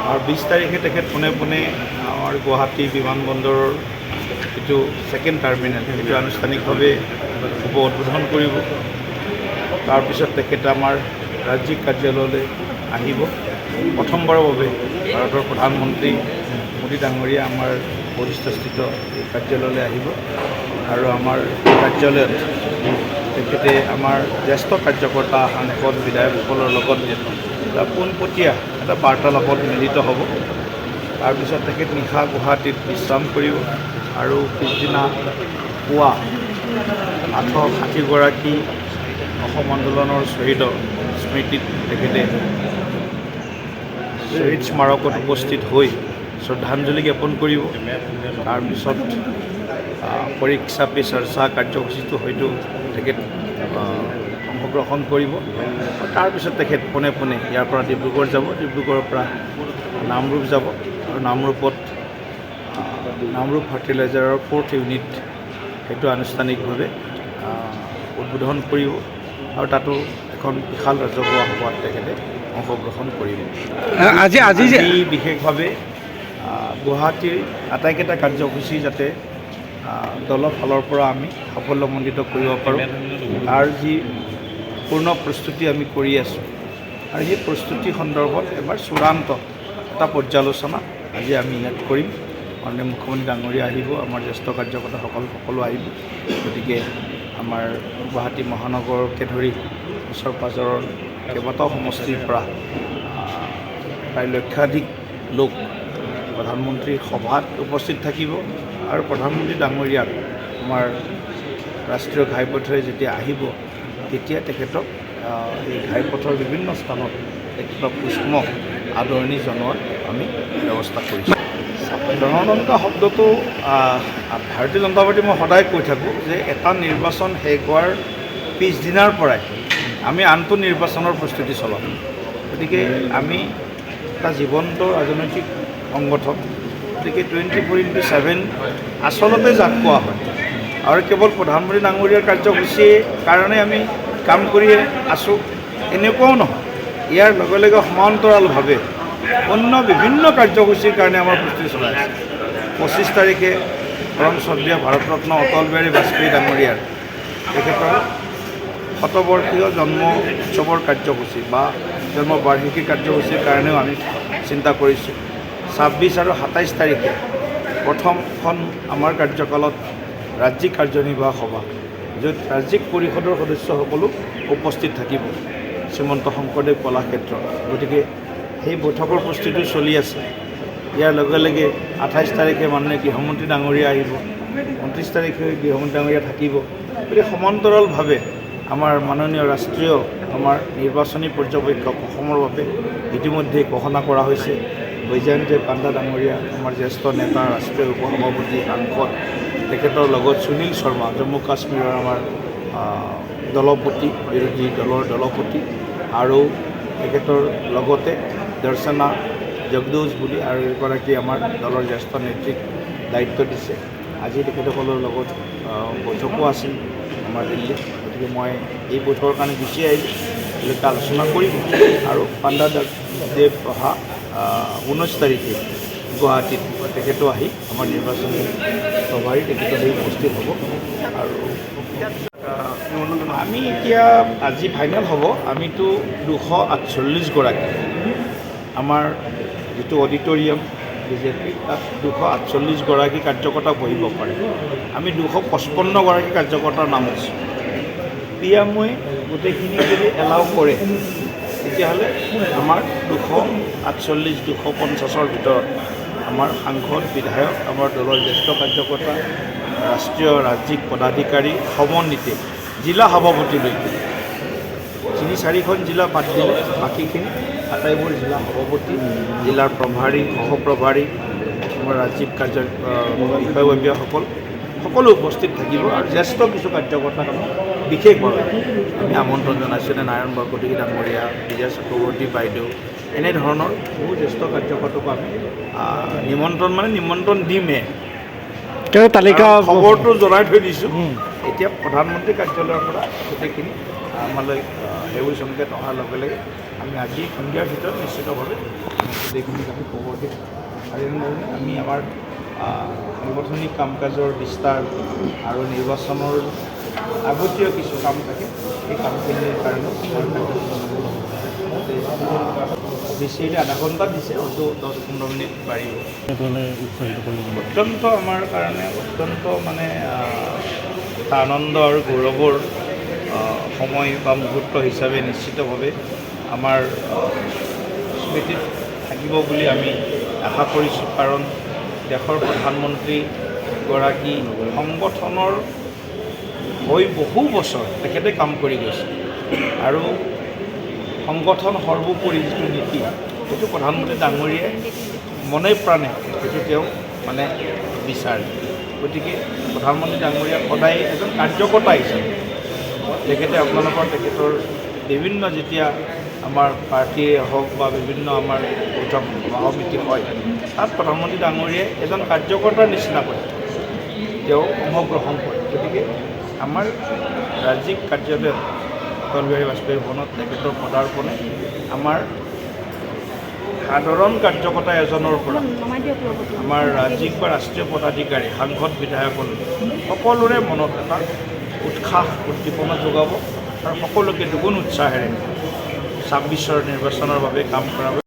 আৰু 20 তাৰিখে তেখেত পোনে পোনে আমাৰ গুৱাহাটী বিমানবন্দৰৰ যিটো ছেকেণ্ড টাৰ্মিনেল সেইটো আনুষ্ঠানিকভাৱে উদ্বোধন কৰিব। তাৰপিছত তেখেত আমাৰ ৰাজ্যিক কাৰ্যালয়লৈ আহিব। প্ৰথমবাৰৰ বাবে ভাৰতৰ প্ৰধানমন্ত্ৰী মোদী ডাঙৰীয়া আমাৰ বশিষ্ঠস্থিত এই কাৰ্যালয়লৈ আহিব আৰু আমাৰ কাৰ্যালয়ত তেখেতে আমাৰ জ্যেষ্ঠ কাৰ্যকৰ্তা সাংসদ বিধায়কসকলৰ লগত এটা পোনপটীয়া এটা বাৰ্তালাপত মিলিত হ'ব। তাৰপিছত তেখেত নিশা গুৱাহাটীত বিশ্ৰাম কৰিব আৰু পিছদিনা পুৱা 860গৰাকী অসম আন্দোলনৰ শ্বহীদৰ স্মৃতিত তেখেতে শ্বহীদ স্মাৰকত উপস্থিত হৈ শ্ৰদ্ধাঞ্জলি জ্ঞাপন কৰিব। তাৰপিছত পৰীক্ষা পে চৰ্চা কাৰ্যসূচীটো হয়তো তেখেত অংশগ্ৰহণ কৰিব। তাৰপিছত তেখেত পোনে পোনে ইয়াৰ পৰা ডিব্ৰুগড় যাব, ডিব্ৰুগড়ৰ পৰা নামৰূপ যাব আৰু নামৰূপত নামৰূপ ফাৰ্টিলাইজাৰৰ 4th ইউনিট সেইটো আনুষ্ঠানিকভাৱে উদ্বোধন কৰিব আৰু তাতো এখন বিশাল ৰাজহুৱা সভাত তেখেতে অংশগ্ৰহণ কৰিব। আজি বিশেষভাৱে গুৱাহাটীৰ আটাইকেইটা কাৰ্যসূচী যাতে দলৰ ফালৰ পৰা আমি সাফল্যমণ্ডিত কৰিব পাৰোঁ তাৰ যি পূৰ্ণ প্ৰস্তুতি আমি কৰি আছোঁ আৰু সেই প্ৰস্তুতি সন্দৰ্ভত এবাৰ চূড়ান্ত এটা পৰ্যালোচনা আজি আমি ইয়াত কৰিম। মাননীয় মুখ্যমন্ত্ৰী ডাঙৰীয়া আহিব, আমাৰ জ্যেষ্ঠ কাৰ্যকৰ্তাসকল সকলো আহিব। গতিকে আমাৰ গুৱাহাটী মহানগৰকে ধৰি ওচৰ পাজৰৰ কেইবাটাও সমষ্টিৰ পৰা প্ৰায় লক্ষাধিক লোক প্ৰধানমন্ত্ৰীৰ সভাত উপস্থিত থাকিব আৰু প্ৰধানমন্ত্ৰী ডাঙৰীয়াক আমাৰ ৰাষ্ট্ৰীয় ঘাইপথেৰে যেতিয়া আহিব তেতিয়া তেখেতক এই ঘাইপথৰ বিভিন্ন স্থানত তেখেতক পুষ্প আদৰণি জনোৱাৰ আমি ব্যৱস্থা কৰিছোঁ। গণতন্ত্ৰ শব্দটো ভাৰতীয় জনতা পাৰ্টি মই সদায় কৈ থাকোঁ যে এটা নিৰ্বাচন শেষ হোৱাৰ পিছদিনাৰ পৰাই আমি আনটো নিৰ্বাচনৰ প্ৰস্তুতি চলাম। গতিকে আমি এটা জীৱন্ত ৰাজনৈতিক সংগঠন। গতিকে 24/7 আচলতে যাক কোৱা হয় আৰু কেৱল প্ৰধানমন্ত্ৰী ডাঙৰীয়াৰ কাৰ্যসূচীৰ কাৰণে আমি কাম কৰি আছোঁ এনেকুৱাও নহয়। ইয়াৰ লগে লগে সমান্তৰালভাৱে অন্য বিভিন্ন কাৰ্যসূচীৰ কাৰণে আমাৰ প্ৰস্তুতি চলাই আছে। 25 তাৰিখে পৰম শ্ৰদ্ধেয় ভাৰতৰত্ন অটল বিহাৰী বাজপেয়ী ডাঙৰীয়াৰ তেখেতৰ শতবৰ্ষীয় জন্ম উৎসৱৰ কাৰ্যসূচী বা জন্মবাৰ্ষিকী কাৰ্যসূচীৰ কাৰণেও আমি চিন্তা কৰিছোঁ। 26 আৰু 27 তাৰিখে প্ৰথমখন আমাৰ কাৰ্যকালত ৰাজ্যিক কাৰ্যনিৰ্বাহক সভা য'ত ৰাজ্যিক পৰিষদৰ সদস্যসকলো উপস্থিত থাকিব শ্ৰীমন্ত শংকৰদেৱ কলাক্ষেত্ৰত। গতিকে সেই বৈঠকৰ প্ৰস্তুতি চলি আছে। ইয়াৰ লগে লগে 28 তাৰিখে মাননীয় গৃহমন্ত্ৰী ডাঙৰীয়া আহিব, 29 তাৰিখে গৃহমন্ত্ৰী ডাঙৰীয়া থাকিব। গতিকে সমান্তৰালভাৱে আমাৰ মাননীয় ৰাষ্ট্ৰীয় আমাৰ নিৰ্বাচনী পৰ্যবেক্ষক অসমৰ বাবে ইতিমধ্যে ঘোষণা কৰা হৈছে। বৈজয়ন্ত পাণ্ডা ডাঙৰীয়া আমাৰ জ্যেষ্ঠ নেতা, ৰাষ্ট্ৰীয় উপসভাপতি সাংসদ, তেখেতৰ লগত সুনীল শৰ্মা জম্মু কাশ্মীৰৰ আমাৰ দলপতি, বিৰোধী দলৰ দলপতি আৰু তেখেতৰ লগতে দৰ্শনা জগদোজ বুলি আৰু এগৰাকী আমাৰ দলৰ জ্যেষ্ঠ নেত্ৰীক দায়িত্ব দিছে। আজি তেখেতসকলৰ লগত বৈঠকো আছিল আমাৰ দিল্লীত। গতিকে মই এই বৈঠকৰ কাৰণে গুচি আহিলোঁ, তেওঁলোকে আলোচনা কৰিব আৰু পাণ্ডা দেৱ অহা 19 তাৰিখে গুৱাহাটীত তেখেতো আহি আমাৰ নিৰ্বাচনী সভাৰ তেখেতত উপস্থিত হ'ব। আৰু আমি এতিয়া আজি ফাইনেল হ'ব, আমিতো 248গৰাকী আমাৰ যিটো অডিটৰিয়াম বিজেপি তাত 248গৰাকী কাৰ্যকৰ্তা বহিব পাৰে। আমি 255গৰাকী কাৰ্যকৰ্তাৰ নাম দিছোঁ। পিএমঅ'ই গোটেইখিনি যদি এলাউ কৰে তেতিয়াহ'লে আমাৰ 248-250ৰ ভিতৰত আমাৰ সাংসদ, বিধায়ক, আমাৰ দলৰ জ্যেষ্ঠ কাৰ্যকৰ্তা, ৰাষ্ট্ৰীয় ৰাজ্যিক পদাধিকাৰী সমন্বিতে জিলা সভাপতিলৈকে 3-4খন জিলা বাদ দিলে বাকীখিনি আটাইবোৰ জিলা সভাপতি, জিলাৰ প্ৰভাৰী, সহপ্ৰভাৰী, আমাৰ ৰাজ্যিক বিষয়ববীয়াসকল সকলো উপস্থিত থাকিব আৰু জ্যেষ্ঠ কিছু কাৰ্যকৰ্তাক বিশেষভাৱে আমি আমন্ত্ৰণ জনাইছোঁ। নাৰায়ণ বৰকটকী ডাঙৰীয়া, বিজয় চক্ৰৱৰ্তী বাইদেউ, এনেধৰণৰ বহু জ্যেষ্ঠ কাৰ্যকৰ্তাক আমি নিমন্ত্ৰণ দিমে। তালিকা খবৰটো জনাই থৈ দিছোঁ। এতিয়া প্ৰধানমন্ত্ৰী কাৰ্যালয়ৰ পৰা গোটেইখিনি আমালৈ সেউজ সংকেত অহাৰ লগে লগে আমি আমি আজি সন্ধিয়াৰ ভিতৰত নিশ্চিতভাৱে গোটেইখিনিক আমি খবৰ দিম আৰু আমি আমাৰ সাংগঠনিক কাম কাজৰ বিস্তাৰ আৰু নিৰ্বাচনৰ আগতীয় কিছু কাম থাকে সেই কামখিনিৰ কাৰণে বেছিকৈ আধা ঘণ্টা দিছে হয়তো 10-15 মিনিট বাঢ়িব। অত্যন্ত আমাৰ কাৰণে অত্যন্ত মানে এটা আনন্দ আৰু গৌৰৱৰ সময় বা মুহূৰ্ত হিচাপে নিশ্চিতভাৱে আমাৰ স্মৃতিত থাকিব বুলি আমি আশা কৰিছোঁ। কাৰণ দেশৰ প্ৰধানমন্ত্ৰীগৰাকী সংগঠনৰ হৈ বহু বছৰ তেখেতে কাম কৰি গৈছে আৰু সংগঠন সৰ্বোপৰি যিটো নীতি সেইটো প্ৰধানমন্ত্ৰী ডাঙৰীয়াই মনে প্ৰাণে সেইটো তেওঁ মানে বিচাৰে। গতিকে প্ৰধানমন্ত্ৰী ডাঙৰীয়া সদায় এজন কাৰ্যকৰ্তা হিচাপে তেখেতৰ বিভিন্ন যেতিয়া আমাৰ পাৰ্টীয়ে হওক বা বিভিন্ন আমাৰ বৈঠক সমিতি হয় তাত প্ৰধানমন্ত্ৰী ডাঙৰীয়াই এজন কাৰ্যকৰ্তাৰ নিচিনাকৈ তেওঁ অংশগ্ৰহণ কৰে। গতিকে আমাৰ ৰাজ্যিক কাৰ্যালয়ত অটল বিহাৰী বাজপেয়ী ভৱনত তেখেতৰ পদাৰ্পণে আমাৰ সাধাৰণ কাৰ্যকৰ্তা এজনৰ পৰা আমাৰ ৰাজ্যিক বা ৰাষ্ট্ৰীয় পদাধিকাৰী সাংসদ বিধায়কসকল সকলোৰে মনত এটা উৎসাহ উদ্দীপনা যোগাব আৰু সকলোকে দুগুণ উৎসাহেৰে 26ৰ নিৰ্বাচনৰ বাবে কাম কৰাব।